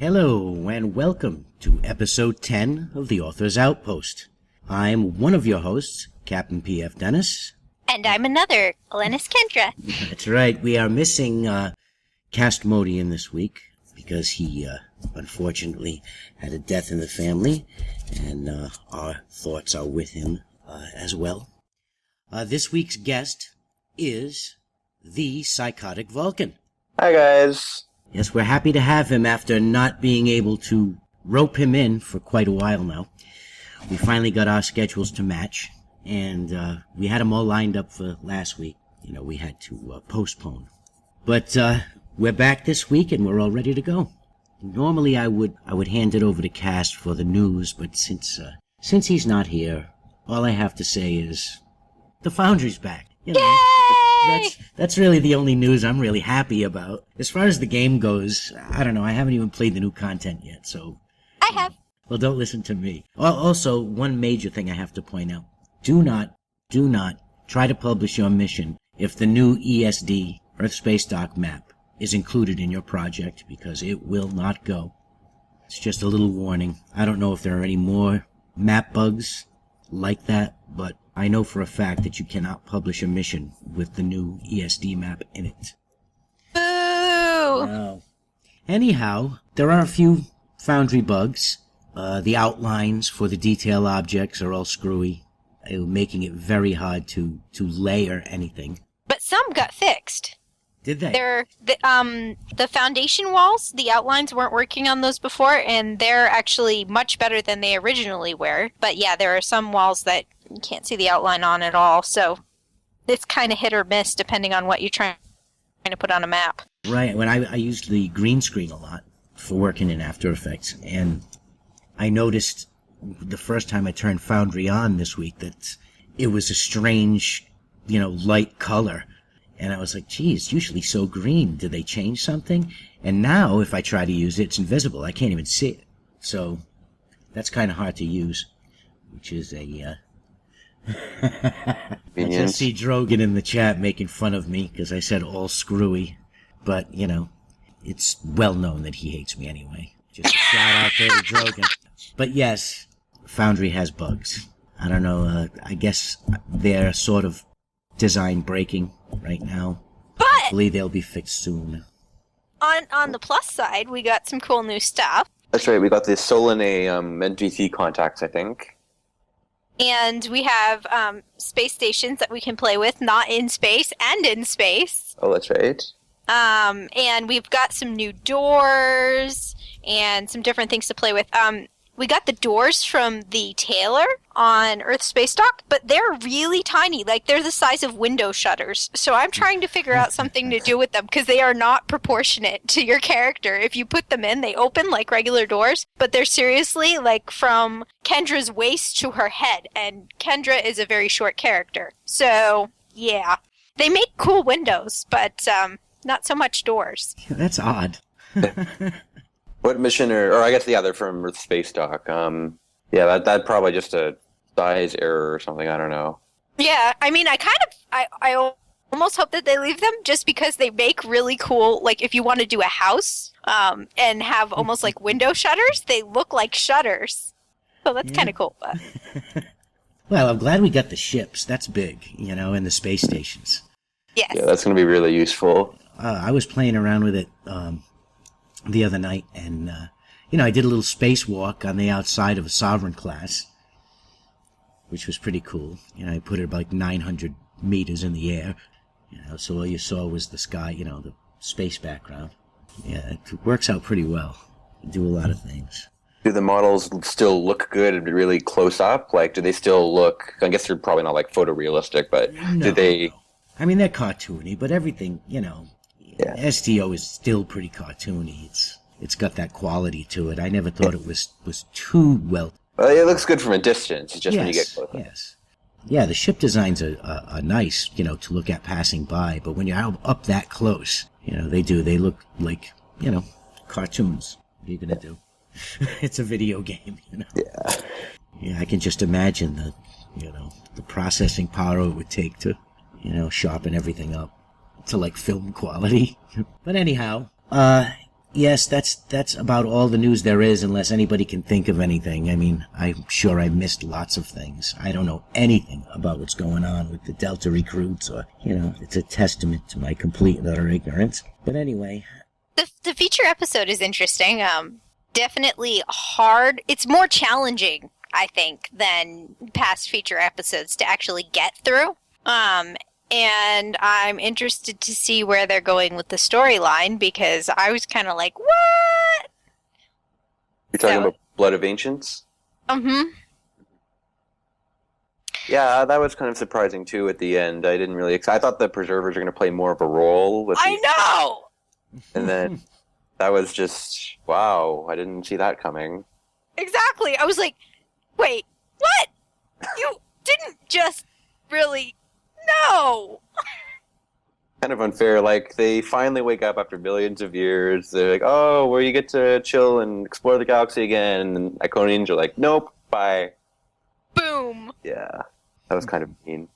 Hello, and welcome to episode 10 of the Author's Outpost. I'm one of your hosts, Captain P.F. Dennis. And I'm another, Alanis Kendra. That's right, we are missing Castmodian this week because he unfortunately had a death in the family, and our thoughts are with him as well. This week's guest is the PsycoticVulcan. Hi, guys. Yes, we're happy to have him after not being able to rope him in for quite a while now. We finally got our schedules to match, and we had them all lined up for last week. You know, we had to postpone. But we're back this week, and we're all ready to go. Normally, I would hand it over to Cast for the news, but since he's not here, all I have to say is the Foundry's back. You know, Yay! That's really the only news I'm really happy about. As far as the game goes, I don't know. I haven't even played the new content yet, so... I have. Well, don't listen to me. Also, one major thing I have to point out. Do not try to publish your mission if the new ESD, Earth Space Dock map, is included in your project, because it will not go. It's just a little warning. I don't know if there are any more map bugs like that, but I know for a fact that you cannot publish a mission with the new ESD map in it. Boo! No. Anyhow, there are a few Foundry bugs. The outlines for the detail objects are all screwy, making it very hard to layer anything. But some got fixed. Did they? The foundation walls, the outlines weren't working on those before, and they're actually much better than they originally were. But yeah, there are some walls that you can't see the outline on at all, so it's kind of hit or miss depending on what you're trying to put on a map. Right, when I used the green screen a lot for working in After Effects, and I noticed the first time I turned Foundry on this week that it was a strange, light color. And I was like, gee, it's usually so green. Did they change something? And now, if I try to use it, it's invisible. I can't even see it. So, that's kind of hard to use. Which is a, I just see Drogan in the chat making fun of me because I said all screwy. But, it's well known that he hates me anyway. Just a shout out there to Drogan. But yes, Foundry has bugs. I don't know, I guess they're sort of design breaking right now. But hopefully they'll be fixed soon. On the plus side, we got some cool new stuff. That's right, we got the Solanae NPC contacts, I think. And we have space stations that we can play with, not in space and in space. Oh, that's right. And we've got some new doors and some different things to play with. We got the doors from the Taylor on Earth Space Dock, but they're really tiny. Like, they're the size of window shutters. So I'm trying to figure out something to do with them, because they are not proportionate to your character. If you put them in, they open like regular doors, but they're seriously, like, from Kendra's waist to her head, and Kendra is a very short character. So, yeah. They make cool windows, but not so much doors. That's odd. What mission, or I guess, they're from Earth Space Dock. Yeah, that probably just a size error or something, I don't know. Yeah, I mean, I almost hope that they leave them just because they make really cool, like, if you want to do a house and have almost like window shutters, they look like shutters. So that's kind of cool. But. Well, I'm glad we got the ships. That's big, and the space stations. Yes. Yeah, that's going to be really useful. I was playing around with it the other night, and I did a little spacewalk on the outside of a Sovereign class, which was pretty cool. I put it about like 900 meters in the air, so all you saw was the sky, the space background. Yeah, it works out pretty well. You do a lot of things. Do the models still look good and really close up? Like, do they still look, I guess they're probably not like photorealistic, but do they... No. I mean, they're cartoony, but everything, Yeah. STO is still pretty cartoony. It's got that quality to it. I never thought it was too well. Well, it looks good from a distance. It's just when you get close. Yes. Yeah, the ship designs are nice, to look at passing by. But when you're up that close, they look like, cartoons. What are you gonna do? It's a video game, Yeah. Yeah, I can just imagine the processing power it would take to, sharpen everything up to like film quality. But anyhow, Yes, that's about all the news there is, unless anybody can think of anything. I mean, I'm sure I missed lots of things. I don't know anything about what's going on with the Delta recruits, or, it's a testament to my complete and utter ignorance. But anyway. The feature episode is interesting. Definitely hard. It's more challenging, I think, than past feature episodes to actually get through. And I'm interested to see where they're going with the storyline, because I was kind of like, what? You're talking about Blood of Ancients? Mm-hmm. Yeah, that was kind of surprising, too, at the end. I didn't really... I thought the Preservers were going to play more of a role. I know! And then that was just... Wow, I didn't see that coming. Exactly. I was like, wait, what? You didn't just really... No! Kind of unfair. Like, they finally wake up after millions of years. They're like, oh, where you get to chill and explore the galaxy again. And Iconians are like, nope, bye. Boom! Yeah, that was kind of mean.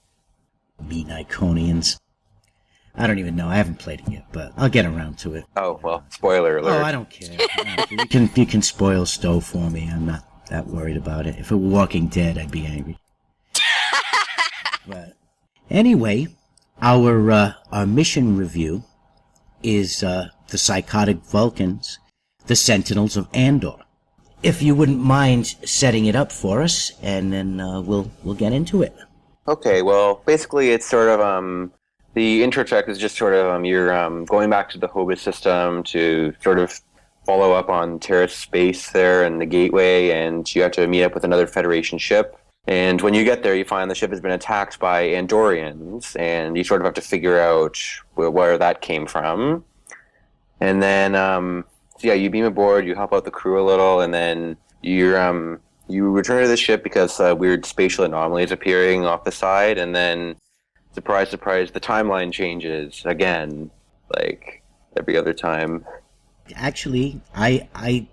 Mean Iconians. I don't even know. I haven't played it yet, but I'll get around to it. Oh, well, spoiler alert. Oh, I don't care. No, you can spoil Stowe for me. I'm not that worried about it. If it were Walking Dead, I'd be angry. But anyway, our mission review is the PsychoticVulcans, the Sentinels of Andor. If you wouldn't mind setting it up for us, and then we'll get into it. Okay, well, basically it's sort of the intro track is just sort of you're going back to the Hobus system to sort of follow up on Terrace space there and the gateway, and you have to meet up with another Federation ship. And when you get there, you find the ship has been attacked by Andorians, and you sort of have to figure out where that came from. And then, so yeah, you beam aboard, you help out the crew a little, and then you return to the ship because weird spatial anomalies appearing off the side, and then, surprise, surprise, the timeline changes again, like every other time. Actually, I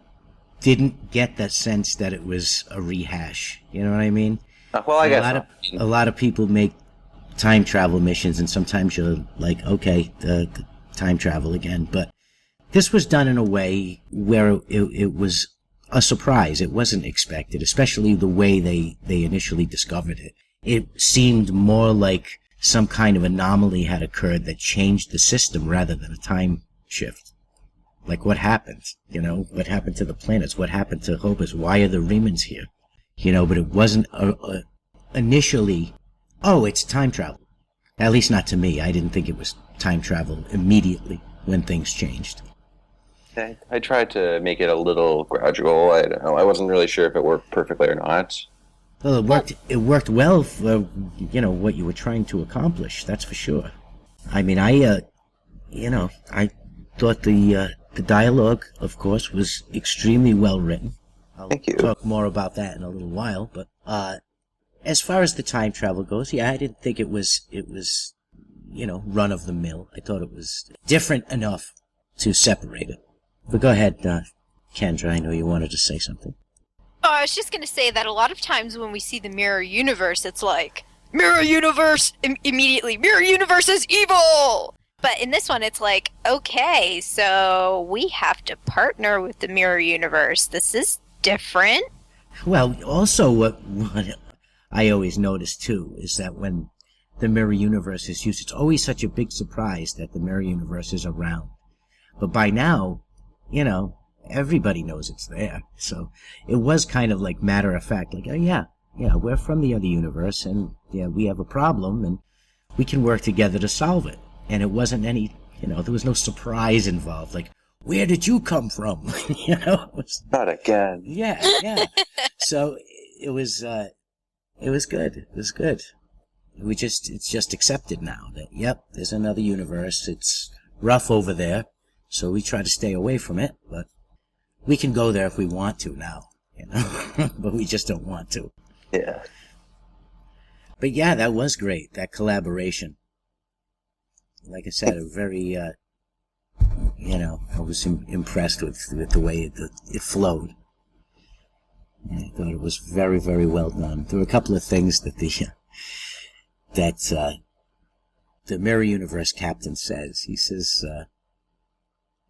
didn't get that sense that it was a rehash. You know what I mean? Well, I guess a lot of people make time travel missions, and sometimes you're like, okay, the time travel again. But this was done in a way where it was a surprise. It wasn't expected, especially the way they initially discovered it. It seemed more like some kind of anomaly had occurred that changed the system rather than a time shift. Like, what happened? What happened to the planets? What happened to Hobus? Why are the Remans here? But it wasn't initially, oh, it's time travel. At least not to me. I didn't think it was time travel immediately when things changed. I tried to make it a little gradual. I don't know. I wasn't really sure if it worked perfectly or not. Well, it worked well for, what you were trying to accomplish. That's for sure. I mean, I thought the dialogue, of course, was extremely well written. Thank you. Talk more about that in a little while, but as far as the time travel goes, yeah, I didn't think it was run of the mill. I thought it was different enough to separate it. But go ahead, Kendra. I know you wanted to say something. I was just going to say that a lot of times when we see the mirror universe, it's like, mirror universe, immediately, mirror universe is evil! But in this one, it's like, okay, so we have to partner with the mirror universe. This is different. Well, also what I always notice, too, is that when the mirror universe is used, it's always such a big surprise that the mirror universe is around. But by now, everybody knows it's there. So it was kind of like matter of fact, like, oh, yeah, we're from the other universe, and yeah, we have a problem, and we can work together to solve it. And it wasn't any, there was no surprise involved. Like, where did you come from? Not again. Yeah. So it was good. It was good. It's just accepted now that, yep, there's another universe. It's rough over there. So we try to stay away from it, but we can go there if we want to now, but we just don't want to. Yeah. But yeah, that was great. That collaboration. Like I said, a very, I was impressed with the way it flowed. And I thought it was very, very well done. There were a couple of things that the Mirror Universe captain says. He says,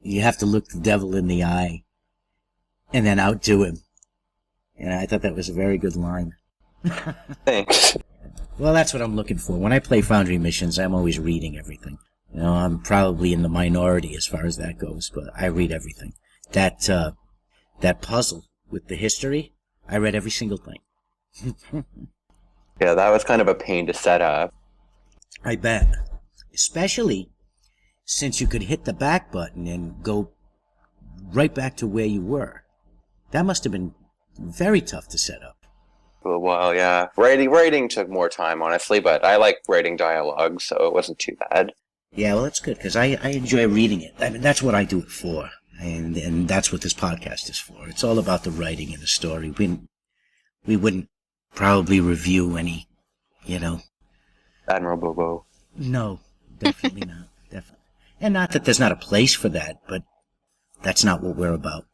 you have to look the devil in the eye and then outdo him. And I thought that was a very good line. Thanks. Well, that's what I'm looking for. When I play Foundry missions, I'm always reading everything. You know, I'm probably in the minority as far as that goes, but I read everything. That puzzle with the history, I read every single thing. Yeah, that was kind of a pain to set up. I bet. Especially since you could hit the back button and go right back to where you were. That must have been very tough to set up. For a while, yeah. Writing took more time, honestly, but I like writing dialogue, so it wasn't too bad. Yeah, well, that's good, because I enjoy reading it. I mean, that's what I do it for, and that's what this podcast is for. It's all about the writing and the story. We wouldn't probably review any, you know. Admiral Bobo. No, definitely not. Definitely. And not that there's not a place for that, but that's not what we're about.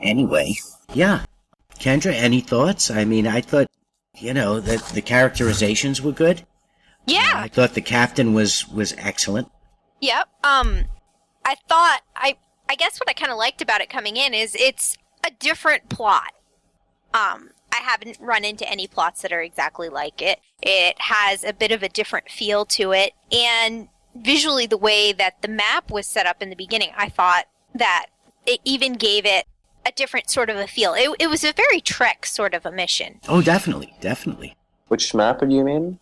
Anyway, yeah. Kendra, any thoughts? I mean, I thought, you know, that the characterizations were good. Yeah. I thought the captain was excellent. Yep. I guess what I kind of liked about it coming in is it's a different plot. I haven't run into any plots that are exactly like it. It has a bit of a different feel to it, and visually the way that the map was set up in the beginning, I thought that it even gave it a different sort of a feel. It was a very Trek sort of a mission. Oh, definitely, definitely. Which map do you mean?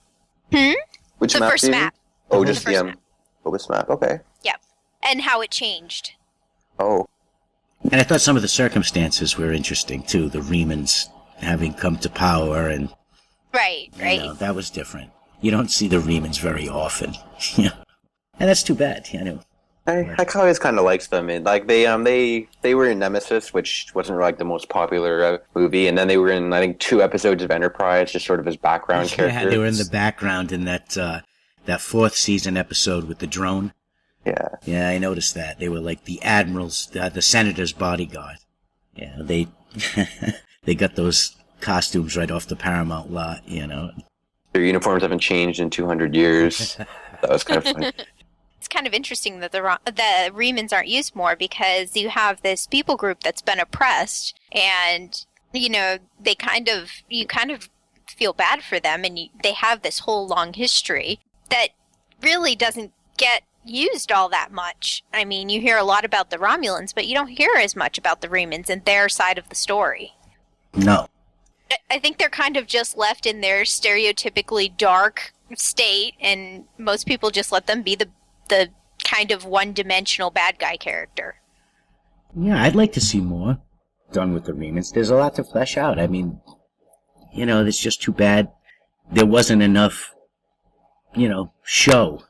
Which The map first do you mean? map. Oh, The just first the map. Obus map. Okay. Yep. And how it changed. Oh. And I thought some of the circumstances were interesting, too. The Remans having come to power and... Right. You know, that was different. You don't see the Remans very often. Yeah. And that's too bad, you know. I always kind of liked them. And, like, they were in Nemesis, which wasn't like the most popular movie, and then they were in, I think, 2 episodes of Enterprise, just sort of as background characters. Yeah, they were in the background in that 4th season episode with the drone. Yeah. Yeah, I noticed that. They were like the admiral's, the senator's bodyguard. Yeah, they they got those costumes right off the Paramount lot, you know. Their uniforms haven't changed in 200 years. That was kind of funny. It's kind of interesting that the Remans aren't used more, because you have this people group that's been oppressed, and you know you kind of feel bad for them, and they have this whole long history that really doesn't get used all that much. I mean, you hear a lot about the Romulans, but you don't hear as much about the Remans and their side of the story. No. I think they're kind of just left in their stereotypically dark state, and most people just let them be the kind of one-dimensional bad guy character. Yeah, I'd like to see more done with the Remans. There's a lot to flesh out. I mean, you know, it's just too bad there wasn't enough, you know, show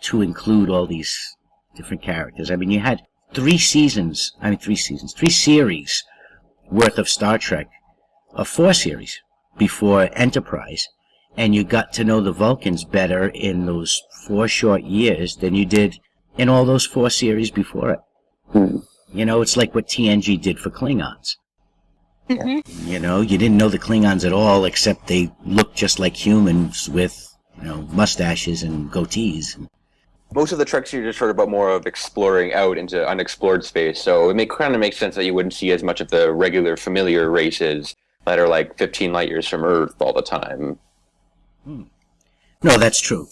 to include all these different characters. I mean, you had 3 series worth of Star Trek, 4 series before Enterprise, and you got to know the Vulcans better in those 4 short years than you did in all those 4 series before it. You know, it's like what TNG did for Klingons. Mm-hmm. You know, you didn't know the Klingons at all, except they looked just like humans with, you know, mustaches and goatees. Most of the Trek series are sort of about more of exploring out into unexplored space, so it kind of makes sense that you wouldn't see as much of the regular familiar races that are like 15 light years from Earth all the time. No, that's true.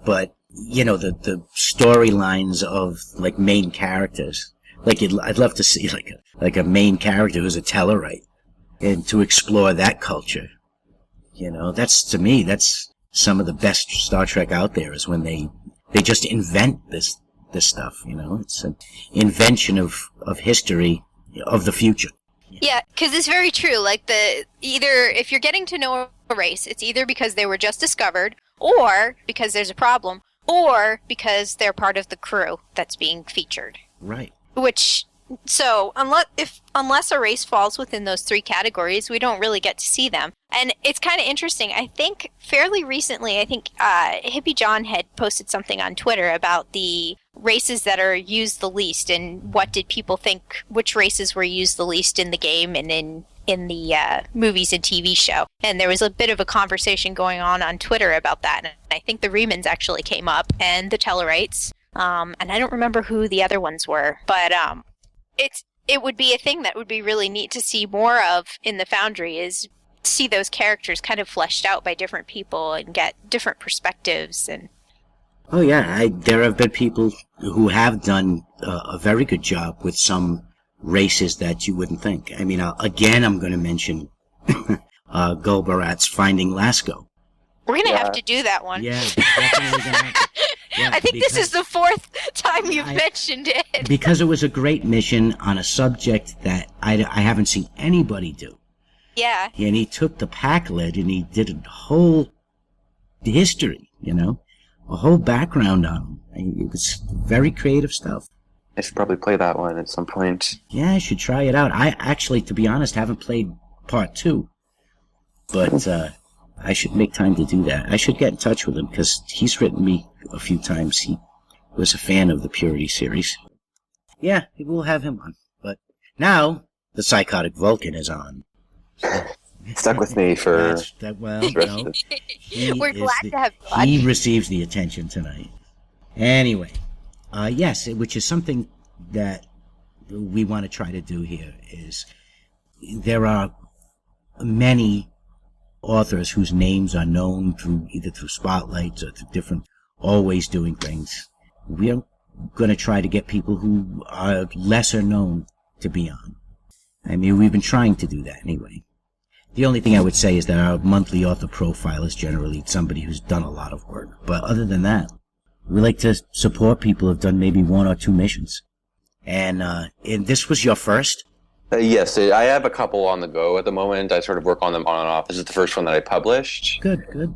But, you know, the storylines of, like, main characters. Like, I'd love to see, like a main character who's a Tellarite. And to explore that culture. You know, to me, that's some of the best Star Trek out there, is when they just invent this stuff, you know? It's an invention of history, of the future. Yeah, because it's very true. Like, either if you're getting to know a race, it's either because they were just discovered, or because there's a problem, or because they're part of the crew that's being featured. Right. So unless a race falls within those 3 categories, we don't really get to see them. And it's kind of interesting. I think fairly recently, Hippie John had posted something on Twitter about the races that are used the least, and what did people think, which races were used the least in the game and in the movies and TV show. And there was a bit of a conversation going on Twitter about that. And I think the Remans actually came up, and the Tellarites, And I don't remember who the other ones were, but it would be a thing that would be really neat to see more of in the Foundry, is see those characters kind of fleshed out by different people and get different perspectives. And Oh yeah, there have been people who have done a very good job with some races that you wouldn't think. I mean, again, I'm going to mention Golbarat's Finding Lasco. we're going to have to do that one. Yeah, definitely going to have to. Yeah, I think this is the fourth time you've mentioned it. Because it was a great mission on a subject that I haven't seen anybody do. Yeah. And he took the pack lid and he did a whole history, a whole background on him. It was very creative stuff. I should probably play that one at some point. Yeah, I should try it out. I actually, to be honest, haven't played part 2. But I should make time to do that. I should get in touch with him because he's written me a few times. He was a fan of the Purity series. Yeah, we'll have him on. But now, the PsychoticVulcan is on. Stuck with me for... We're glad to have you on. He receives the attention tonight. Anyway, yes, which is something that we want to try to do here, is there are many authors whose names are known either through spotlights or through different, always doing things. We're going to try to get people who are lesser known to be on. I mean, we've been trying to do that anyway. The only thing I would say is that our monthly author profile is generally somebody who's done a lot of work. But other than that, we like to support people who've done maybe 1 or 2 missions. And this was your first? Yes, I have a couple on the go at the moment. I sort of work on them on and off. This is the first one that I published. Good.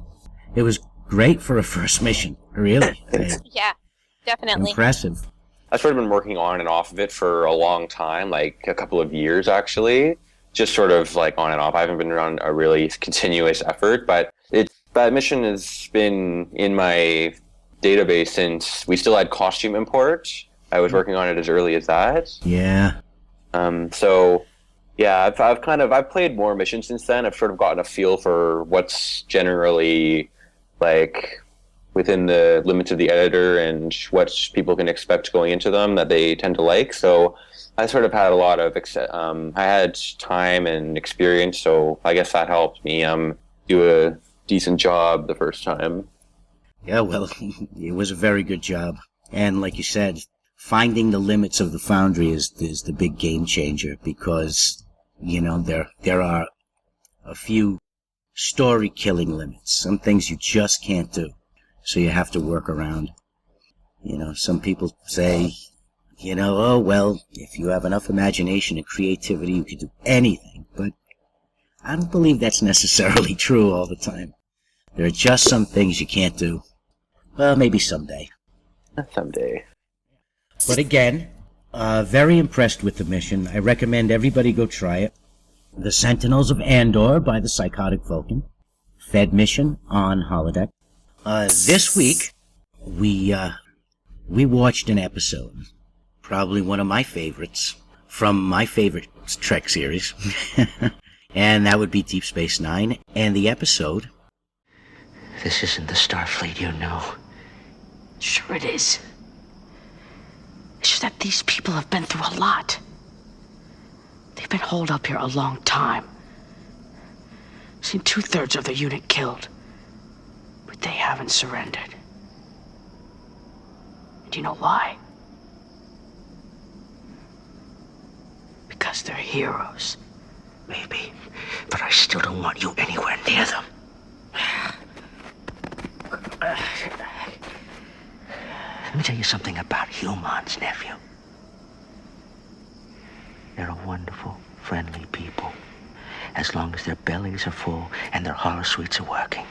It was great for a first mission, really. Yeah, definitely. Impressive. I've sort of been working on and off of it for a long time, like a couple of years actually. Just sort of like on and off. I haven't been on a really continuous effort, but that mission has been in my database since we still had costume import. I was working on it as early as that. Yeah. So yeah, I've played more missions since then. I've sort of gotten a feel for what's generally like within the limits of the editor and what people can expect going into them that they tend to like. So I sort of had a lot of I had time and experience, so I guess that helped me do a decent job the first time. Yeah, well, it was a very good job. And like you said, finding the limits of the Foundry is the big game changer, because, there are a few story-killing limits. Some things you just can't do, so you have to work around. Some people say, oh, well, if you have enough imagination and creativity, you can do anything. But I don't believe that's necessarily true all the time. There are just some things you can't do. Well, maybe someday. Someday. But again, very impressed with the mission. I recommend everybody go try it. The Sentinels of Andor by the PsychoticVulcan. Fed mission on holodeck. This week, we watched an episode. Probably one of my favorites from my favorite Trek series. And that would be Deep Space Nine. And the episode... This isn't the Starfleet you know. Sure it is. It's just that these people have been through a lot. They've been holed up here a long time. Seen 2/3 of the unit killed. But they haven't surrendered. Do you know why? Because they're heroes. Maybe, but I still don't want you anywhere near them. Let me tell you something about humans, nephew. They're a wonderful, friendly people, as long as their bellies are full and their holosuites are working.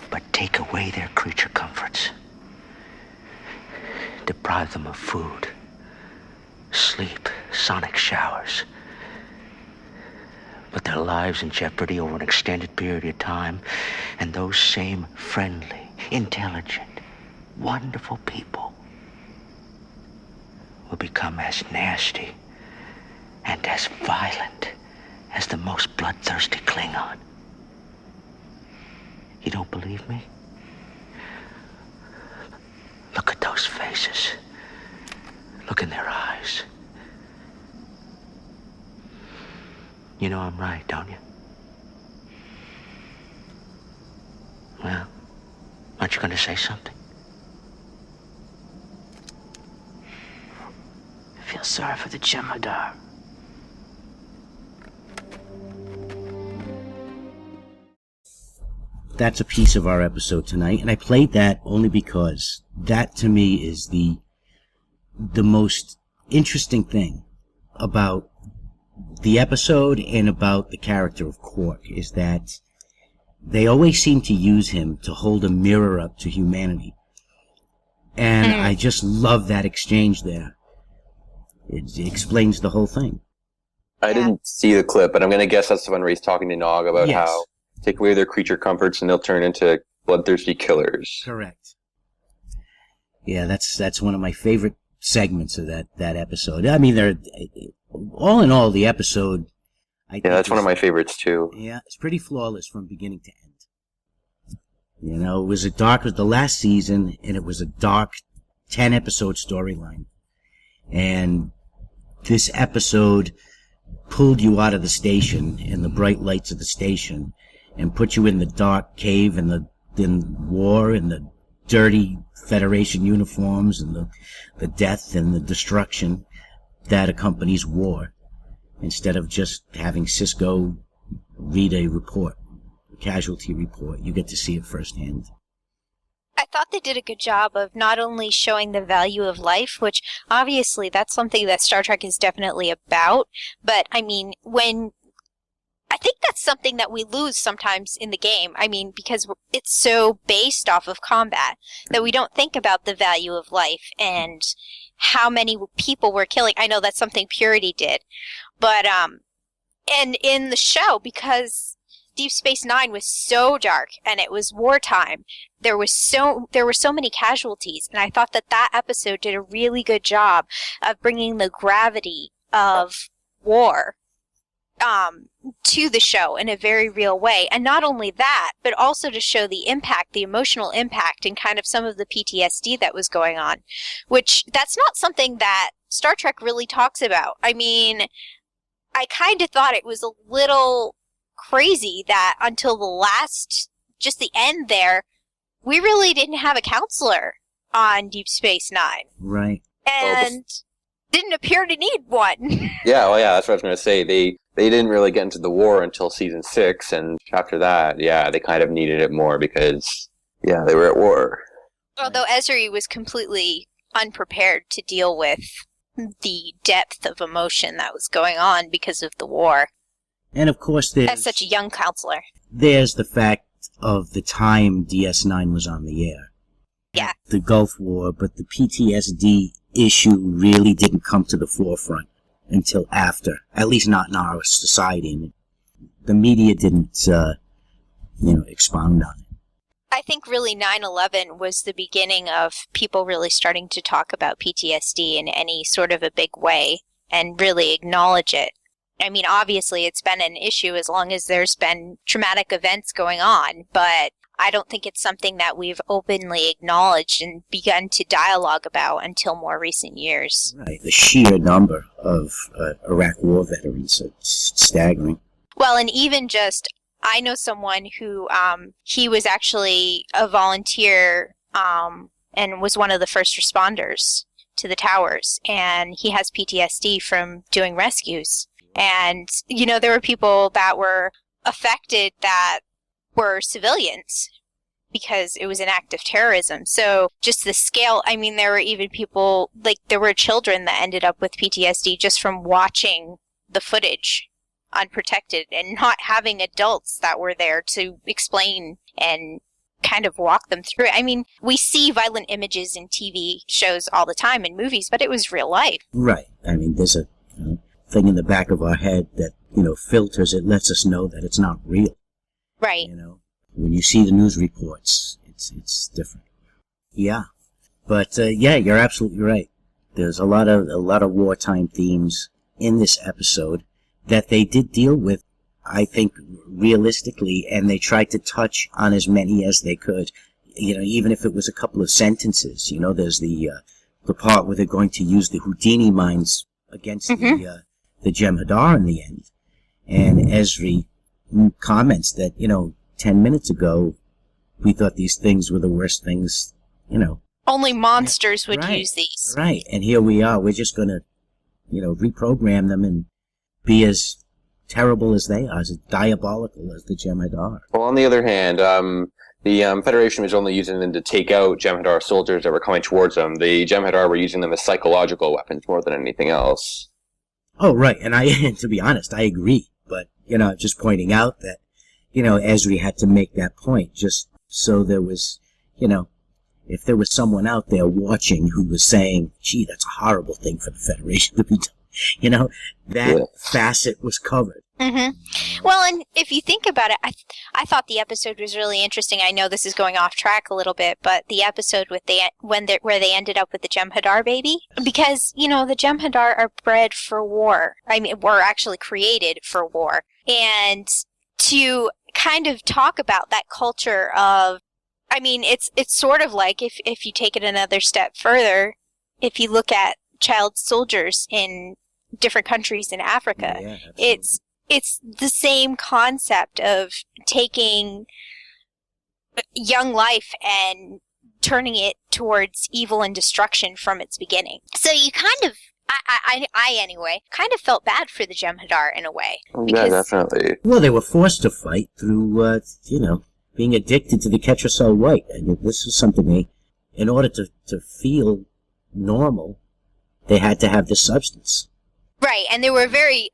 But take away their creature comforts. Deprive them of food, sleep, sonic showers. Put their lives in jeopardy over an extended period of time, and those same friendly, intelligent, wonderful people will become as nasty and as violent as the most bloodthirsty Klingon. You don't believe me? those faces. Look in their eyes. You know I'm right, don't you? Well, aren't you going to say something? I feel sorry for the Jemadar. That's a piece of our episode tonight, and I played that only because that to me is the most interesting thing about the episode and about the character of Quark, is that they always seem to use him to hold a mirror up to humanity. And I just love that exchange there. It explains the whole thing. I didn't see the clip, but I'm going to guess that's the one where he's talking to Nog about Yes. how take away their creature comforts and they'll turn into bloodthirsty killers. Correct. Yeah, that's one of my favorite segments of that episode. I mean, they're all in all, the episode. Yeah, that's one of my favorites too. Yeah, it's pretty flawless from beginning to end. You know, it was the last season, and it was a dark 10-episode storyline. And this episode pulled you out of the station and the bright lights of the station and put you in the dark cave and the war and the dirty Federation uniforms and the death and the destruction that accompanies war, instead of just having Cisco read a report, a casualty report. You get to see it firsthand. I thought they did a good job of not only showing the value of life, which obviously that's something that Star Trek is definitely about, but I mean, I think that's something that we lose sometimes in the game. I mean, because it's so based off of combat that we don't think about the value of life and how many people we're killing. I know that's something Purity did, but and in the show, because Deep Space Nine was so dark and it was wartime, there were so many casualties, and I thought that episode did a really good job of bringing the gravity of war to the show in a very real way. And not only that, but also to show the impact, the emotional impact, and kind of some of the PTSD that was going on, which that's not something that Star Trek really talks about. I mean, I kind of thought it was a little crazy that until just the end there, we really didn't have a counselor on Deep Space Nine. Right. And didn't appear to need one. Yeah, well, yeah, that's what I was going to say. They didn't really get into the war until season 6, and after that, yeah, they kind of needed it more because, yeah, they were at war. Although Ezri was completely unprepared to deal with the depth of emotion that was going on because of the war. And of course, As such a young counselor. there's the fact of the time DS9 was on the air. Yeah. The Gulf War, but the PTSD issue really didn't come to the forefront until after, at least not in our society. And the media didn't, expound on it. I think really 9/11 was the beginning of people really starting to talk about PTSD in any sort of a big way and really acknowledge it. I mean, obviously it's been an issue as long as there's been traumatic events going on, but I don't think it's something that we've openly acknowledged and begun to dialogue about until more recent years. Right. The sheer number of Iraq War veterans, it's staggering. Well, and even just, I know someone who, he was actually a volunteer and was one of the first responders to the towers, and he has PTSD from doing rescues. And, there were people that were affected that were civilians because it was an act of terrorism. So just the scale, I mean, there were even people, there were children that ended up with PTSD just from watching the footage unprotected and not having adults that were there to explain and kind of walk them through it. I mean, we see violent images in TV shows all the time in movies, but it was real life. Right. I mean, there's a thing in the back of our head that, filters it, lets us know that it's not real. Right. When you see the news reports, it's different. Yeah. But, you're absolutely right. There's a lot of wartime themes in this episode that they did deal with, I think, realistically, and they tried to touch on as many as they could. even if it was a couple of sentences, there's the part where they're going to use the Houdini mines against the Jem'Hadar in the end. And Ezri comments that, 10 minutes ago, we thought these things were the worst things, Only monsters would Right. use these. Right. And here we are. We're just going to, reprogram them and be as terrible as they are, as diabolical as the Jem'Hadar. Well, on the other hand, the Federation was only using them to take out Jem'Hadar soldiers that were coming towards them. The Jem'Hadar were using them as psychological weapons more than anything else. Oh, right. And to be honest, I agree. But, just pointing out that, Ezri had to make that point just so there was, if there was someone out there watching who was saying, gee, that's a horrible thing for the Federation to be done, that facet was covered. Mm-hmm. Well, and if you think about it, I thought the episode was really interesting. I know this is going off track a little bit, but the episode with where they ended up with the Jem'Hadar baby, because the Jem'Hadar are bred for war. I mean, were actually created for war, and to kind of talk about that culture of, I mean, it's sort of like if you take it another step further, if you look at child soldiers in different countries in Africa, Yeah, it's the same concept of taking young life and turning it towards evil and destruction from its beginning. So you kind of, I anyway, kind of felt bad for the Jem'Hadar in a way. Yeah, definitely. Well, they were forced to fight through, being addicted to the Ketracel White. I mean, this is something in order to feel normal, they had to have this substance. Right, and they were very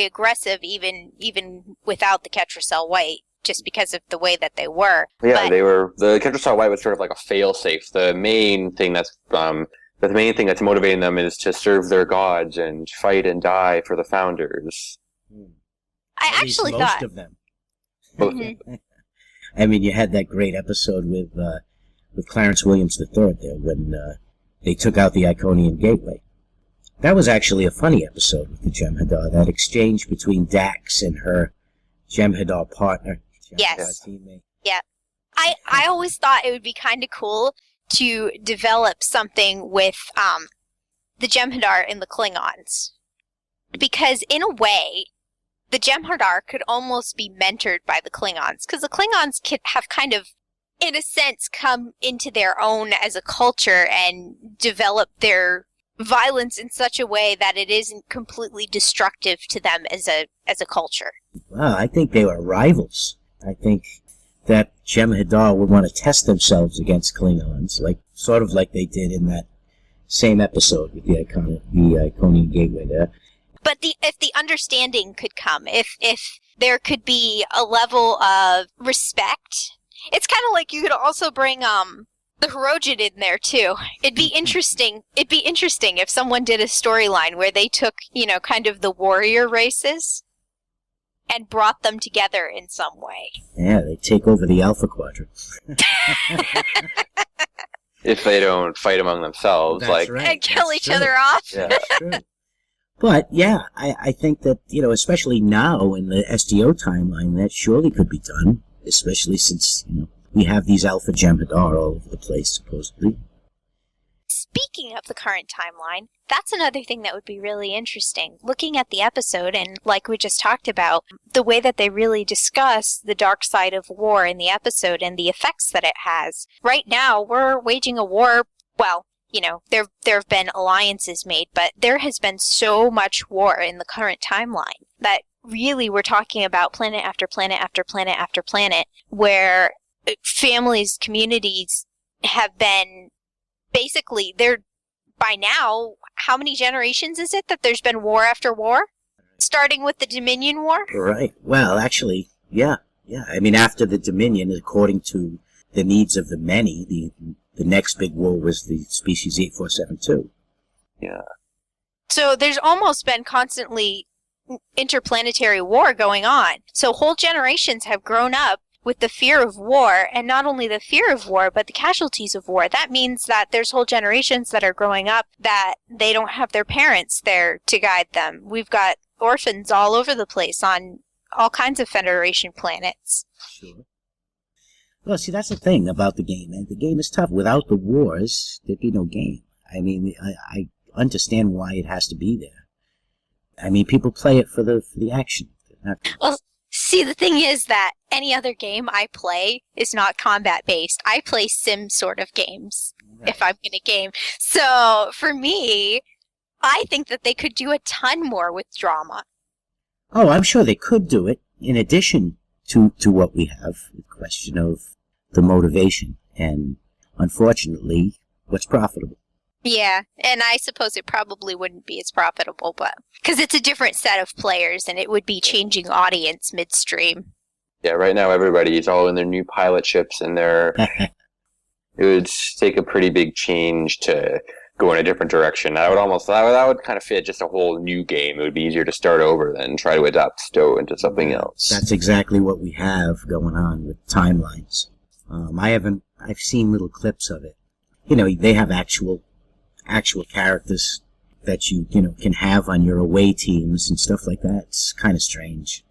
aggressive even without the Ketracel White, just because of the way that they were. Yeah, the Ketracel White was sort of like a fail-safe. The main thing that's motivating them is to serve their gods and fight and die for the founders. I actually most thought of them. Both. Mhm. I mean, you had that great episode with Clarence Williams III there when they took out the Iconian Gateway. That was actually a funny episode with the Jem'Hadar. That exchange between Dax and her Jem'Hadar partner. Yes. Teammate. Yeah. I always thought it would be kind of cool to develop something with the Jem'Hadar and the Klingons. Because in a way, the Jem'Hadar could almost be mentored by the Klingons. Because the Klingons have kind of, in a sense, come into their own as a culture and develop their violence in such a way that it isn't completely destructive to them as a culture. Well, I think they were rivals. I think that Jem'Hadar would want to test themselves against Klingons, sort of like they did in that same episode with the Iconian Gateway there. But if the understanding could come, if there could be a level of respect, it's kind of like you could also bring the Hirogen in there too. It'd be interesting if someone did a storyline where they took, kind of the warrior races and brought them together in some way. Yeah, they take over the Alpha Quadrant. If they don't fight among themselves, That's right. And kill That's each true. other off. Yeah. That's true. But, yeah, I think that, especially now in the SDO timeline, that surely could be done, especially since, we have these Alpha Jem'Hadar all over the place, supposedly. Speaking of the current timeline, that's another thing that would be really interesting. Looking at the episode, and like we just talked about, the way that they really discuss the dark side of war in the episode and the effects that it has. Right now, we're waging a war, well, there have been alliances made, but there has been so much war in the current timeline that really we're talking about planet after planet after planet after planet, where families, communities have been basically, by now, how many generations is it that there's been war after war? Starting with the Dominion War? Right. Well, actually, yeah. I mean, after the Dominion, according to the needs of the many, the next big war was the Species 8472. Yeah. So there's almost been constantly interplanetary war going on. So whole generations have grown up with the fear of war, and not only the fear of war, but the casualties of war. That means that there's whole generations that are growing up that they don't have their parents there to guide them. We've got orphans all over the place on all kinds of Federation planets. Sure. Well, see, that's the thing about the game, man. The game is tough. Without the wars, there'd be no game. I mean, I understand why it has to be there. I mean, people play it for the action. Well, see, the thing is that any other game I play is not combat-based. I play sim sort of games if I'm going to game. So, for me, I think that they could do a ton more with drama. Oh, I'm sure they could do it in addition to what we have. The question of the motivation and, unfortunately, what's profitable. Yeah, and I suppose it probably wouldn't be as profitable, but because it's a different set of players and it would be changing audience midstream. Yeah, right now everybody's all in their new pilot ships and it would take a pretty big change to go in a different direction. That would kind of fit just a whole new game. It would be easier to start over than try to adapt Stowe into something else. That's exactly what we have going on with timelines. I've seen little clips of it. You know, they have actual characters that you can have on your away teams and stuff like that. It's kind of strange.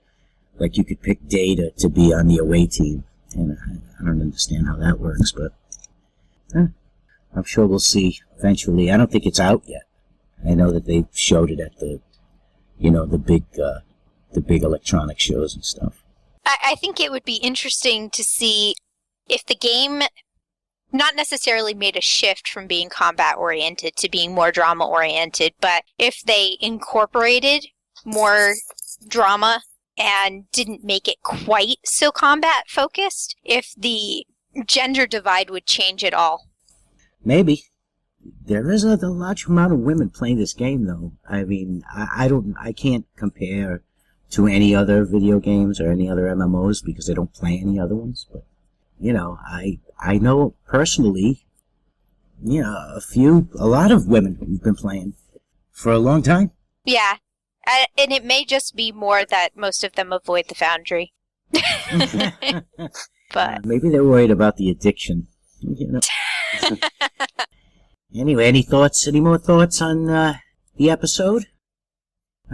Like you could pick Data to be on the away team, and I don't understand how that works, but I'm sure we'll see eventually. I don't think it's out yet. I know that they showed it at the big electronic shows and stuff. I think it would be interesting to see if the game not necessarily made a shift from being combat-oriented to being more drama-oriented, but if they incorporated more drama and didn't make it quite so combat-focused, if the gender divide would change at all. Maybe. There is a large amount of women playing this game, though. I mean, I can't compare to any other video games or any other MMOs because I don't play any other ones, but I know personally, a lot of women who've been playing for a long time. Yeah, and it may just be more that most of them avoid the Foundry. But maybe they're worried about the addiction. Anyway, any more thoughts on the episode?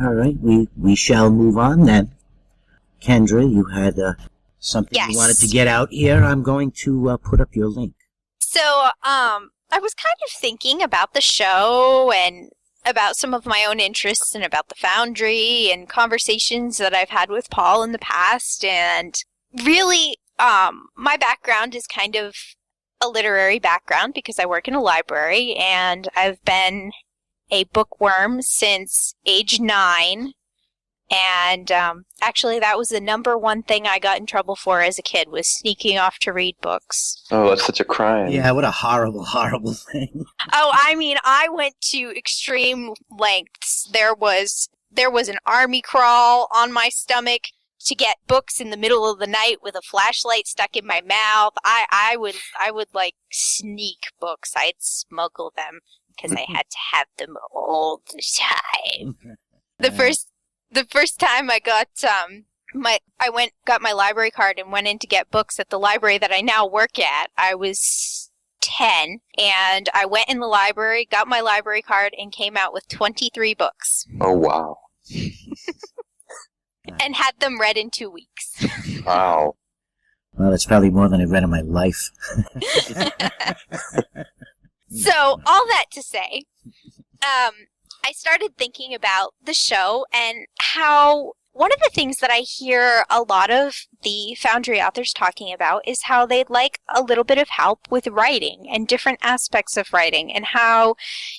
All right, we shall move on then. Kendra, you had something Yes. you wanted to get out here. I'm going to put up your link. so, I was kind of thinking about the show and about some of my own interests and about the Foundry and conversations that I've had with Paul in the past. And really, my background is kind of a literary background because I work in a library and I've been a bookworm since age 9. And actually, that was the number one thing I got in trouble for as a kid, was sneaking off to read books. Oh, that's such a crime. Yeah, what a horrible, horrible thing. Oh, I mean, I went to extreme lengths. There was an army crawl on my stomach to get books in the middle of the night with a flashlight stuck in my mouth. I would like sneak books. I'd smuggle them because I had to have them all the time. The first time I got got my library card and went in to get books at the library that I now work at. I was 10, and I went in the library, got my library card, and came out with 23 books. Oh, wow. And had them read in 2 weeks. Wow. Well, it's probably more than I've read in my life. So, all that to say, I started thinking about the show and how one of the things that I hear a lot of the Foundry authors talking about is how they'd like a little bit of help with writing and different aspects of writing, and how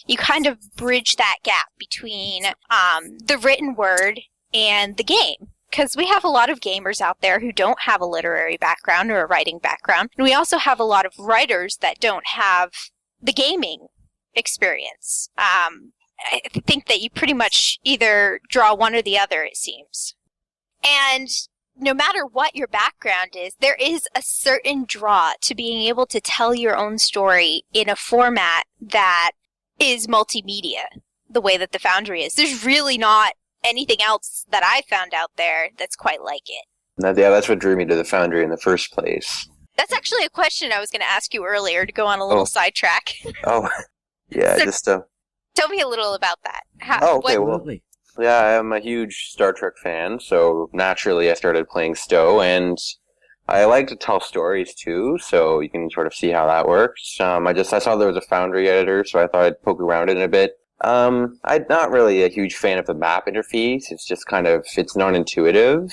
you kind of bridge that gap between the written word and the game. Because we have a lot of gamers out there who don't have a literary background or a writing background. And we also have a lot of writers that don't have the gaming experience. I think that you pretty much either draw one or the other, it seems. And no matter what your background is, there is a certain draw to being able to tell your own story in a format that is multimedia, the way that the Foundry is. There's really not anything else that I found out there that's quite like it. That's what drew me to the Foundry in the first place. That's actually a question I was going to ask you earlier to go on a little sidetrack. Oh, yeah, So- Tell me a little about that. Okay, well, yeah, I'm a huge Star Trek fan, so naturally I started playing Stowe, and I like to tell stories too, so you can sort of see how that works. I saw there was a Foundry editor, so I thought I'd poke around it a bit. I'm not really a huge fan of the map interface. It's just it's non-intuitive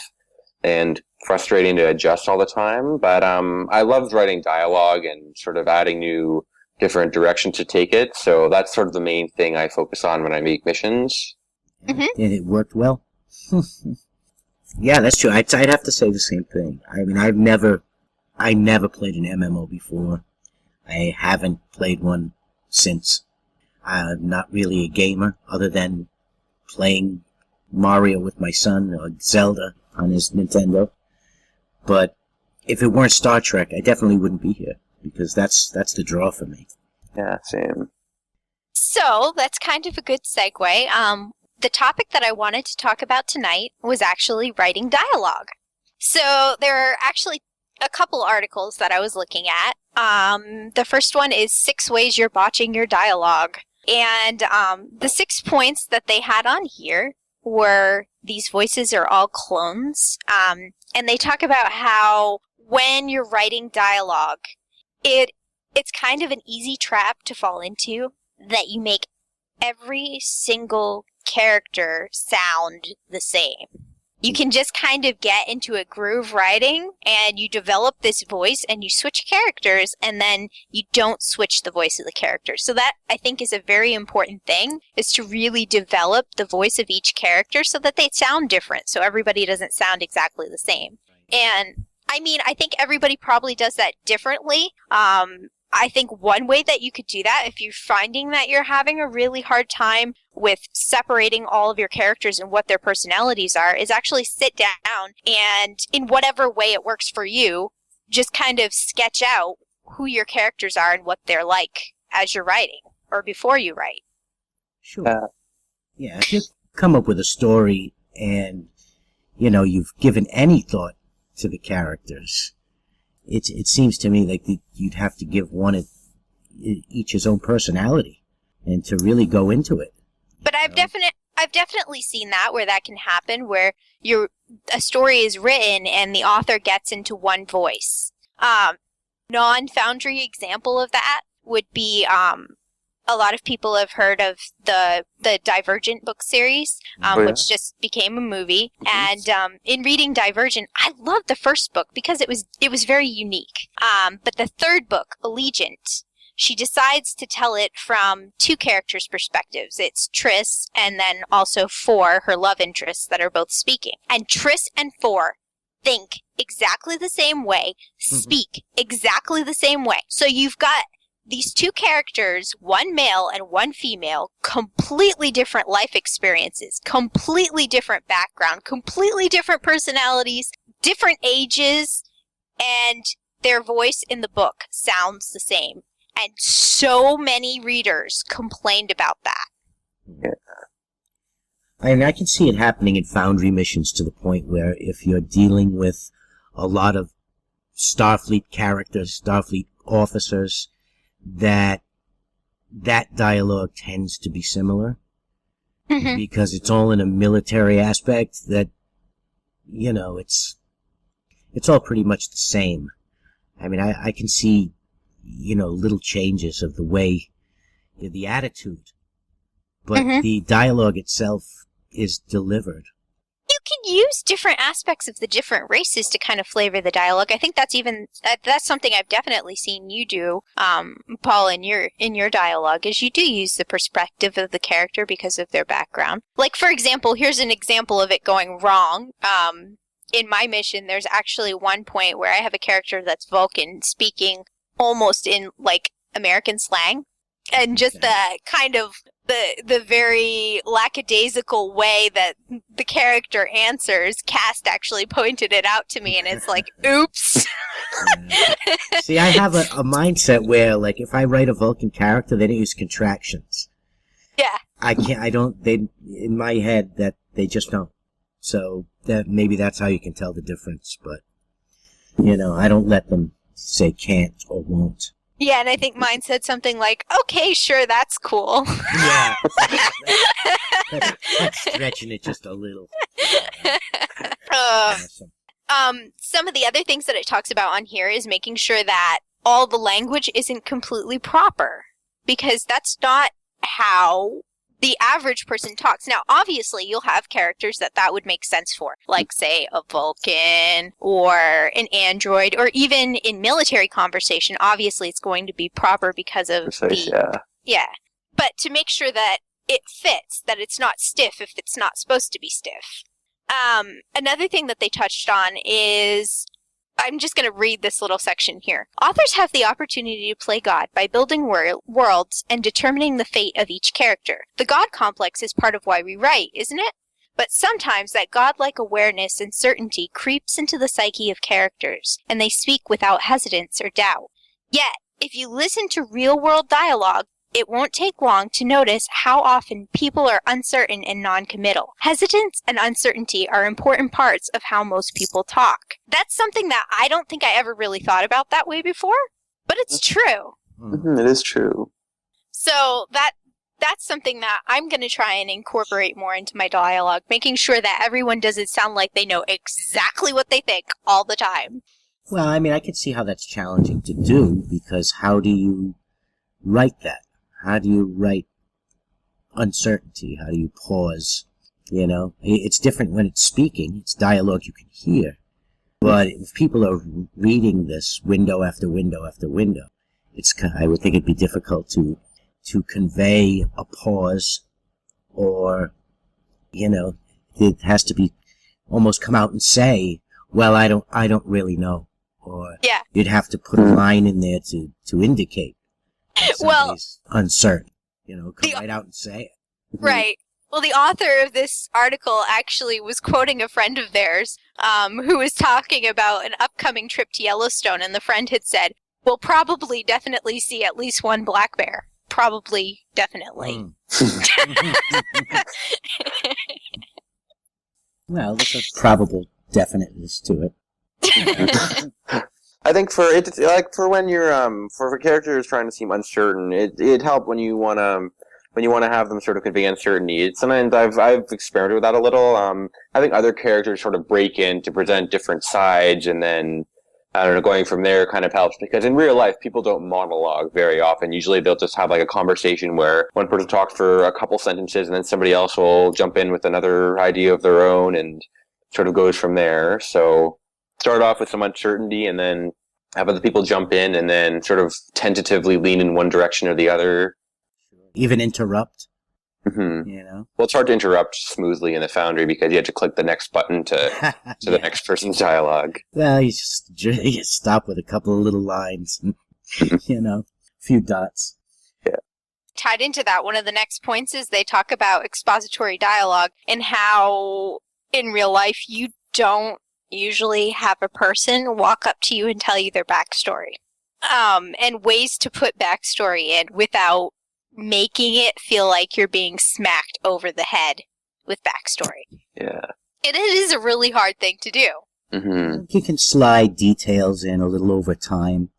and frustrating to adjust all the time. But I loved writing dialogue and sort of adding new, different directions to take it. So that's sort of the main thing I focus on when I make missions. And it worked well. Yeah, that's true. I'd have to say the same thing. I mean, I never played an MMO before. I haven't played one since. I'm not really a gamer, other than playing Mario with my son or Zelda on his Nintendo. But if it weren't Star Trek, I definitely wouldn't be here, because that's the draw for me. Yeah, same. So that's kind of a good segue. The topic that I wanted to talk about tonight was actually writing dialogue. So there are actually a couple articles that I was looking at. The first one is 6 Ways You're Botching Your Dialogue. And the 6 points that they had on here were these voices are all clones. And they talk about how when you're writing dialogue, it's kind of an easy trap to fall into, that you make every single character sound the same. You can just kind of get into a groove writing, and you develop this voice, and you switch characters, and then you don't switch the voice of the character. So that, I think, is a very important thing, is to really develop the voice of each character so that they sound different, so everybody doesn't sound exactly the same. And, I mean, I think everybody probably does that differently. I think one way that you could do that, if you're finding that you're having a really hard time with separating all of your characters and what their personalities are, is actually sit down and, in whatever way it works for you, just kind of sketch out who your characters are and what they're like as you're writing, or before you write. Sure. Yeah, if you come up with a story and, you've given any thought to the characters, it seems to me like you'd have to give each his own personality, and to really go into it. But I've definitely seen that, where that can happen, where a story is written and the author gets into one voice. Non-Foundry example of that would be a lot of people have heard of the Divergent book series, which just became a movie. And in reading Divergent, I loved the first book because it was very unique. But the third book, Allegiant, she decides to tell it from 2 characters' perspectives. It's Triss and then also 4, her love interests, that are both speaking. And Triss and 4 think exactly the same way, speak exactly the same way. So you've got these 2 characters, one male and one female, completely different life experiences, completely different background, completely different personalities, different ages, and their voice in the book sounds the same. And so many readers complained about that. Yeah. I mean, I can see it happening in Foundry missions, to the point where if you're dealing with a lot of Starfleet characters, Starfleet officers, that dialogue tends to be similar, because it's all in a military aspect, that, it's all pretty much the same. I mean, I can see, little changes of the way, the attitude, but the dialogue itself is delivered. You can use different aspects of the different races to kind of flavor the dialogue. I think that's something I've definitely seen you do, Paul, in your dialogue, is you do use the perspective of the character because of their background. Like, for example, here's an example of it going wrong. In my mission, there's actually one point where I have a character that's Vulcan speaking almost in, like, American slang. And just the kind of the very lackadaisical way that the character answers, Cast actually pointed it out to me, and it's like, oops. See, I have a mindset where, like, if I write a Vulcan character, they don't use contractions. Yeah. In my head, that they just don't. So maybe that's how you can tell the difference, but, I don't let them say can't or won't. Yeah, and I think mine said something like, okay, sure, that's cool. Yeah. That's stretching it just a little. Awesome. Some of the other things that it talks about on here is making sure that all the language isn't completely proper, because that's not how the average person talks. Now, obviously, you'll have characters that would make sense for, like, say, a Vulcan or an android, or even in military conversation, obviously it's going to be proper because of Precise, Yeah. But to make sure that it fits, that it's not stiff if it's not supposed to be stiff. Another thing that they touched on is, I'm just going to read this little section here. Authors have the opportunity to play God by building worlds and determining the fate of each character. The God complex is part of why we write, isn't it? But sometimes that godlike awareness and certainty creeps into the psyche of characters, and they speak without hesitance or doubt. Yet, if you listen to real-world dialogue, it won't take long to notice how often people are uncertain and non-committal. Hesitance and uncertainty are important parts of how most people talk. That's something that I don't think I ever really thought about that way before, but it's true. Mm-hmm, it is true. So that's something that I'm going to try and incorporate more into my dialogue, making sure that everyone doesn't sound like they know exactly what they think all the time. Well, I mean, I can see how that's challenging to do, because how do you write that? How do you write uncertainty? How do you pause? You know, it's different when it's speaking. It's dialogue you can hear. But if people are reading this window after window after window, I would think it'd be difficult to convey a pause, or, you know, it has to be almost come out and say, well, I don't really know. Or Yeah. you'd have to put a line in there to indicate that Well, somebody's uncertain. You know, come right out and say it. right. Well, the author of this article actually was quoting a friend of theirs who was talking about an upcoming trip to Yellowstone, and the friend had said, we'll probably definitely see at least one black bear. Probably, definitely. Well, there's a probable definiteness to it. I think for when you're for characters trying to seem uncertain, it helped when you wanna have them sort of convey uncertainty. Sometimes I've experimented with that a little. Having other characters sort of break in to present different sides, and then I don't know, going from there kind of helps, because in real life people don't monologue very often. Usually they'll just have like a conversation where one person talks for a couple sentences, and then somebody else will jump in with another idea of their own, and sort of goes from there. So start off with some uncertainty, and then have other people jump in, and then sort of tentatively lean in one direction or the other. Even interrupt. Mm-hmm. You know? Well, it's hard to interrupt smoothly in the Foundry, because you have to click the next button to the next person's dialogue. Well, you just stop with a couple of little lines, and, you know, a few dots. Yeah. Tied into that, one of the next points is they talk about expository dialogue and how in real life you don't usually have a person walk up to you and tell you their backstory. And ways to put backstory in without making it feel like you're being smacked over the head with backstory. Yeah. It is a really hard thing to do. Mm-hmm. You can slide details in a little over time,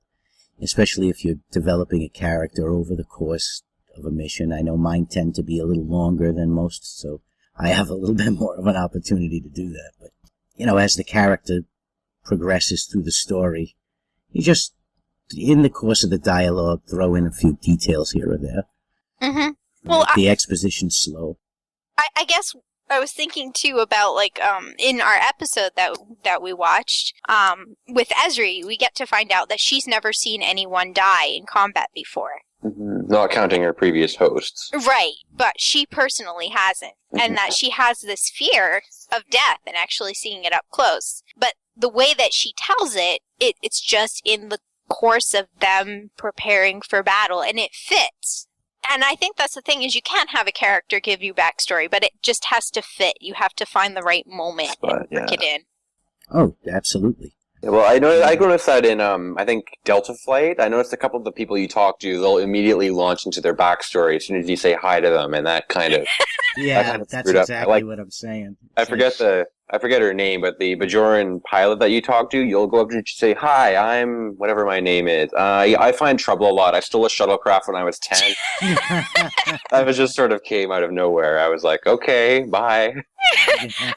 especially if you're developing a character over the course of a mission. I know mine tend to be a little longer than most, so I have a little bit more of an opportunity to do that. But, you know, as the character progresses through the story, you just, in the course of the dialogue, throw in a few details here or there. Mm-hmm. Well, the exposition's slow. I guess I was thinking too about in our episode that we watched with Ezri, we get to find out that she's never seen anyone die in combat before. Mm-hmm. Not counting her previous hosts. Right, but she personally hasn't, and that she has this fear of death and actually seeing it up close. But the way that she tells it's just in the course of them preparing for battle, and it fits. And I think that's the thing, is you can't have a character give you backstory, but it just has to fit. You have to find the right moment and work it in. Oh, absolutely. Yeah, well, I noticed that in I think Delta Flight. I noticed a couple of the people you talk to, they'll immediately launch into their backstory as soon as you say hi to them, and that kind of that's exactly what I'm saying. I forget her name, but the Bajoran pilot that you talk to, you'll go up to say, "Hi, I'm whatever my name is. I find trouble a lot. I stole a shuttlecraft when I was 10." That was just sort of came out of nowhere. I was like, "Okay, bye."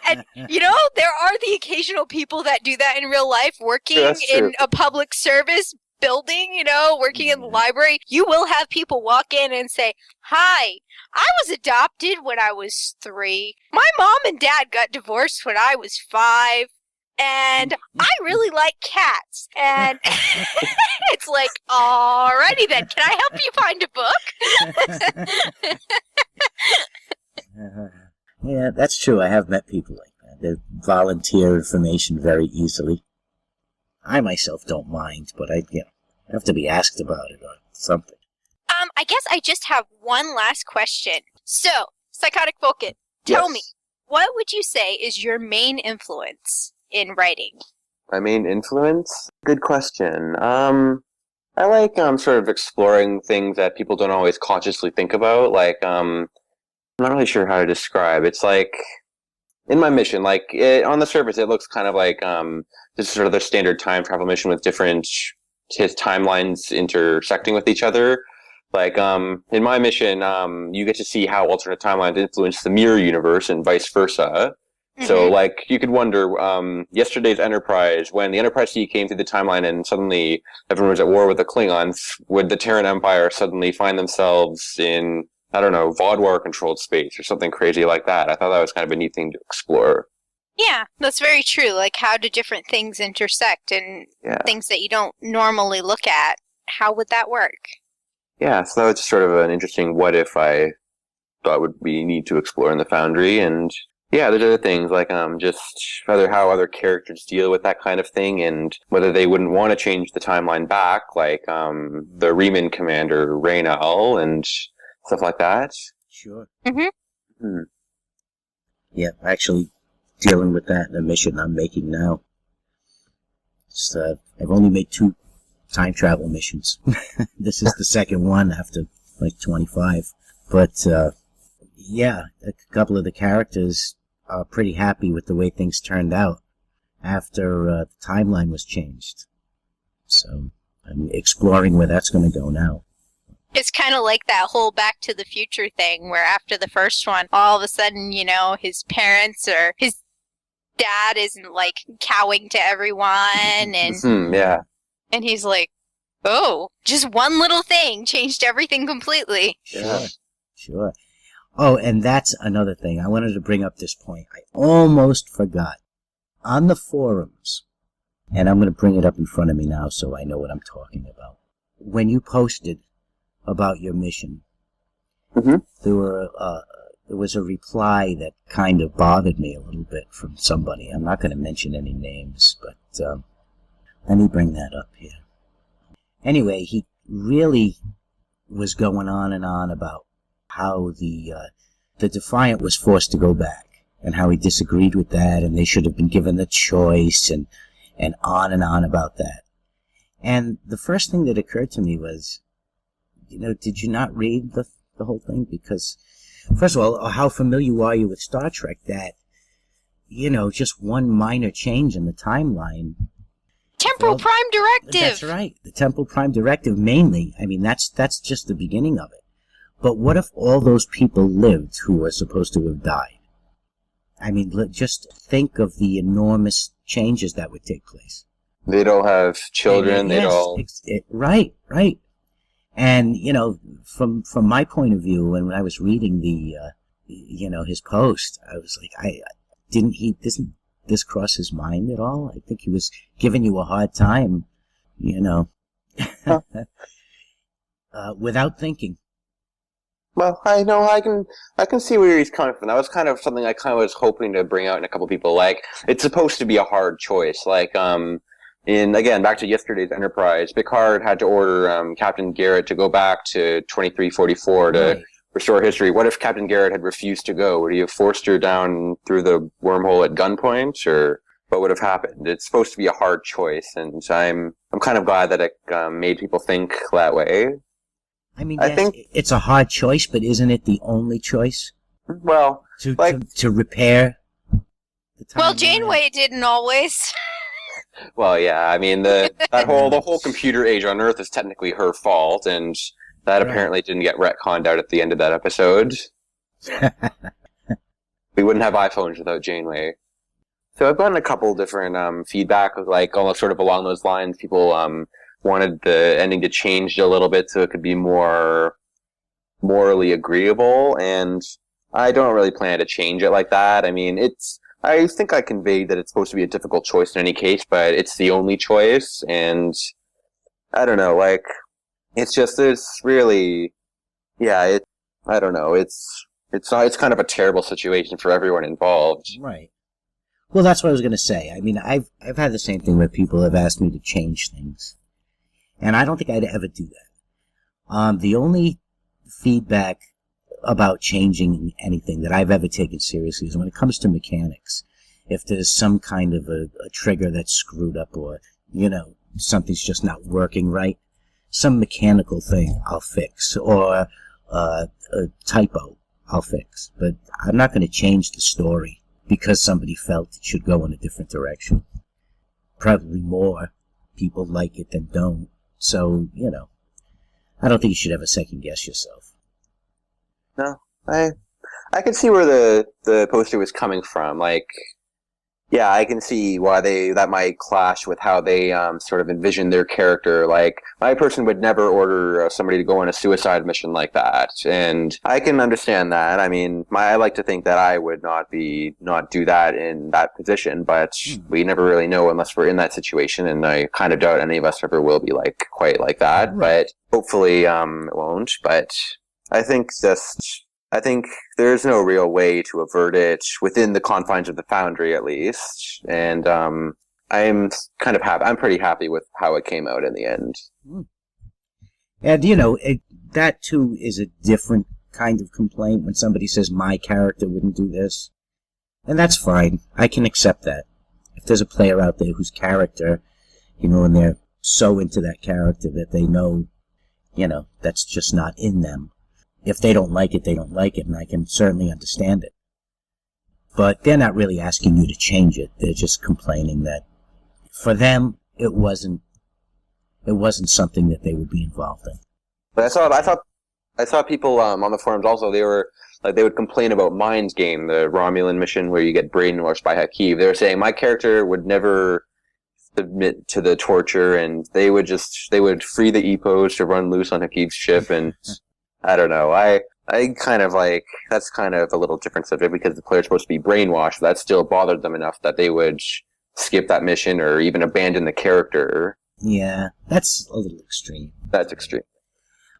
And, there are the occasional people that do that in real life, working in a public service building, working in the library. You will have people walk in and say, "Hi, I was adopted when I was 3. My mom and dad got divorced when I was 5. And I really like cats." And it's like, alrighty then, can I help you find a book? Yeah, that's true. I have met people like that. They volunteer information very easily. I myself don't mind, but I have to be asked about it or something. I guess I just have one last question. So, PsychoticVulcan, tell me, what would you say is your main influence in writing? My main influence? Good question. I like sort of exploring things that people don't always consciously think about. Like, I'm not really sure how to describe. It's like in my mission, on the surface, it looks kind of like just sort of the standard time travel mission with different his timelines intersecting with each other. Like in my mission, you get to see how alternate timelines influence the mirror universe and vice versa. So, you could wonder, yesterday's Enterprise, when the Enterprise C came through the timeline and suddenly everyone was at war with the Klingons, would the Terran Empire suddenly find themselves in, I don't know, Vaudwar-controlled space or something crazy like that? I thought that was kind of a neat thing to explore. Yeah, that's very true. Like, how do different things intersect and things that you don't normally look at? How would that work? Yeah, so that was just sort of an interesting what if I thought would be neat to explore in the Foundry, and yeah, there's other things like just how other characters deal with that kind of thing, and whether they wouldn't want to change the timeline back, like the Riemann commander Raynal and stuff like that. Sure. Mm-hmm. Yeah, actually dealing with that in a mission I'm making now. I've only made 2 time travel missions. This is the second one after 25. But yeah, a couple of the characters are pretty happy with the way things turned out after the timeline was changed. So I'm exploring where that's going to go now. It's kind of like that whole Back to the Future thing where after the first one, all of a sudden, his parents or his dad isn't cowing to everyone and yeah. And he's like, "Oh, just one little thing changed everything completely." Sure. Oh, and that's another thing. I wanted to bring up this point. I almost forgot. On the forums, and I'm going to bring it up in front of me now so I know what I'm talking about. When you posted about your mission, there was a reply that kind of bothered me a little bit from somebody. I'm not going to mention any names, but let me bring that up here. Anyway, he really was going on and on about how the Defiant was forced to go back, and how he disagreed with that, and they should have been given the choice, and on about that. And the first thing that occurred to me was, did you not read the whole thing? Because, first of all, how familiar are you with Star Trek that, just one minor change in the timeline. Temporal Prime Directive! That's right. The Temporal Prime Directive, mainly. I mean, that's just the beginning of it. But what if all those people lived who were supposed to have died? I mean, just think of the enormous changes that would take place. They'd all have children. They'd all... Right. And, from my point of view, when I was reading his post, I was like, didn't this cross his mind at all? I think he was giving you a hard time, without thinking. Well, I know I can see where he's coming from. That was kind of something I kind of was hoping to bring out in a couple people. Like, it's supposed to be a hard choice. Like, back to yesterday's Enterprise, Picard had to order Captain Garrett to go back to 2344 to restore history. What if Captain Garrett had refused to go? Would he have forced her down through the wormhole at gunpoint, or what would have happened? It's supposed to be a hard choice, and I'm kind of glad that it made people think that way. I mean, I think it's a hard choice, but isn't it the only choice? Well, to repair the timeline? Well, Janeway didn't always. Well, yeah, I mean, the whole computer age on Earth is technically her fault, and that apparently didn't get retconned out at the end of that episode. But we wouldn't have iPhones without Janeway. So I've gotten a couple different feedback, like almost sort of along those lines. People wanted the ending to change a little bit so it could be more morally agreeable, and I don't really plan to change it like that. I mean, I think I conveyed that it's supposed to be a difficult choice in any case, but it's the only choice, and I don't know, like, it's just, it's really, yeah, I don't know, it's kind of a terrible situation for everyone involved. Right. Well, that's what I was going to say. I mean, I've had the same thing where people have asked me to change things, and I don't think I'd ever do that. The only feedback about changing anything that I've ever taken seriously is when it comes to mechanics. If there's some kind of a trigger that's screwed up, or, something's just not working right, some mechanical thing I'll fix, or a typo I'll fix. But I'm not going to change the story because somebody felt it should go in a different direction. Probably more people like it than don't. So, I don't think you should ever second guess yourself. No, I can see where the poster was coming from. Like, yeah, I can see why that might clash with how they sort of envision their character. Like, my person would never order somebody to go on a suicide mission like that, and I can understand that. I mean, I like to think that I would not do that in that position, but we never really know unless we're in that situation, and I kind of doubt any of us ever will be quite like that. Right. But hopefully, it won't. But I think there's no real way to avert it within the confines of the Foundry, at least. And I'm kind of happy. I'm pretty happy with how it came out in the end. And, that, too, is a different kind of complaint when somebody says, my character wouldn't do this. And that's fine. I can accept that. If there's a player out there whose character, and they're so into that character that they know, that's just not in them. If they don't like it, they don't like it, and I can certainly understand it. But they're not really asking you to change it. They're just complaining that for them, it wasn't something that they would be involved in. But I saw people on the forums also. They were they would complain about Mind's Game, the Romulan mission where you get brainwashed by Hakeem. They were saying my character would never submit to the torture, and they would free the EPOs to run loose on Hakeem's ship, and I don't know. I kind of that's kind of a little different subject because the player's supposed to be brainwashed. That still bothered them enough that they would skip that mission or even abandon the character. Yeah, that's a little extreme. That's extreme.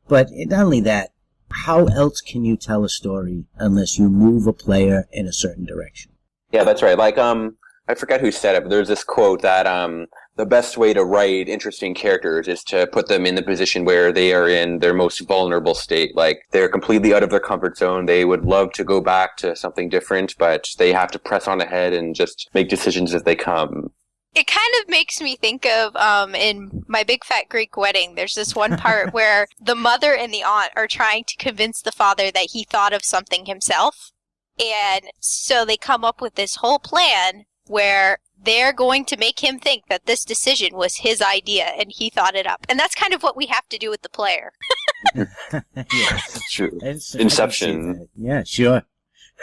But not only that, how else can you tell a story unless you move a player in a certain direction? Yeah, that's right. I forget who said it, but there's this quote that the best way to write interesting characters is to put them in the position where they are in their most vulnerable state. Like, they're completely out of their comfort zone. They would love to go back to something different, but they have to press on ahead and just make decisions as they come. It kind of makes me think of, in My Big Fat Greek Wedding, there's this one part where the mother and the aunt are trying to convince the father that he thought of something himself. And so they come up with this whole plan where they're going to make him think that this decision was his idea and he thought it up. And that's kind of what we have to do with the player. Yeah, That's true. Inception. Yeah, sure.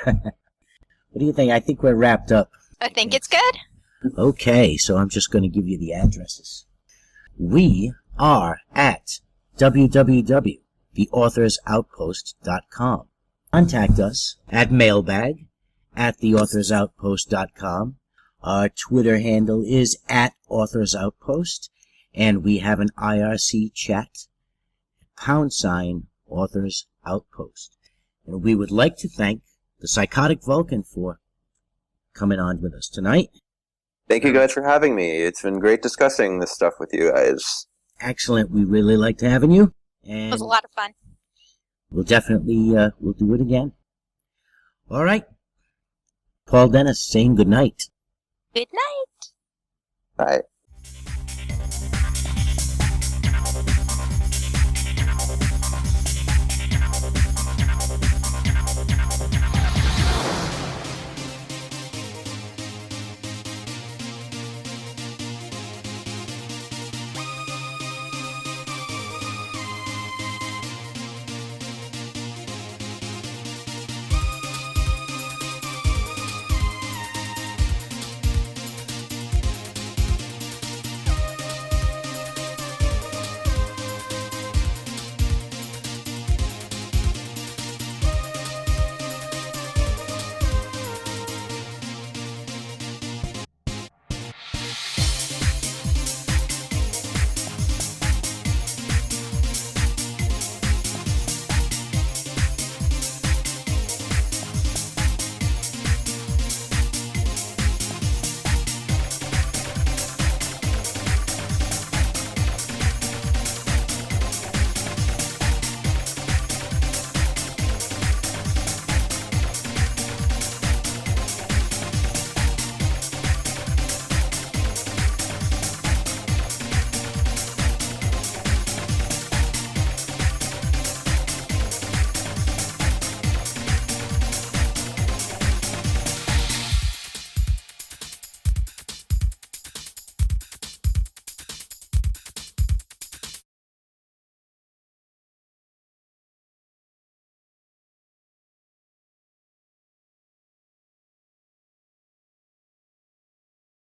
What do you think? I think we're wrapped up. I think it's good. Okay, so I'm just going to give you the addresses. We are at www.theauthorsoutpost.com. Contact us at mailbag@theauthorsoutpost.com. Our Twitter handle is @AuthorsOutpost, and we have an IRC chat, #Authors Outpost. And we would like to thank the Psychotic Vulcan for coming on with us tonight. Thank you guys for having me. It's been great discussing this stuff with you guys. Excellent. We really liked having you. And It was a lot of fun. we'll definitely we'll do it again. All right. Paul Dennis saying good night. Good night. Bye.